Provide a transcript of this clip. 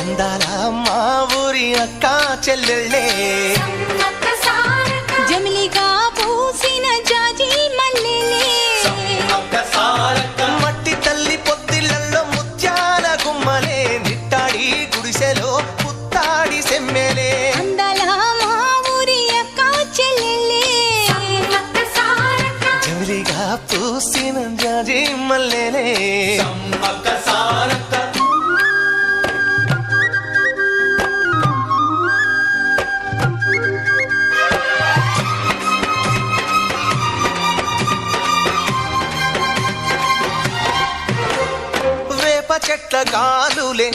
అందాల మా ఊరి అక్క చెల్లెళ్ళే జమిలిగా పూసిన జాజి మల్లెలే మట్టి తల్లి పొత్తిళ్లలో ముత్యాల గుమ్మలే నిట్టాడి గుడిసెలో పుత్తాడి సెమ్మెలే అందాల మా ఊరి అక్క చెల్లెలే జమిలిగా పూసిన జాజి మల్లెలే చెట్ల గాలులే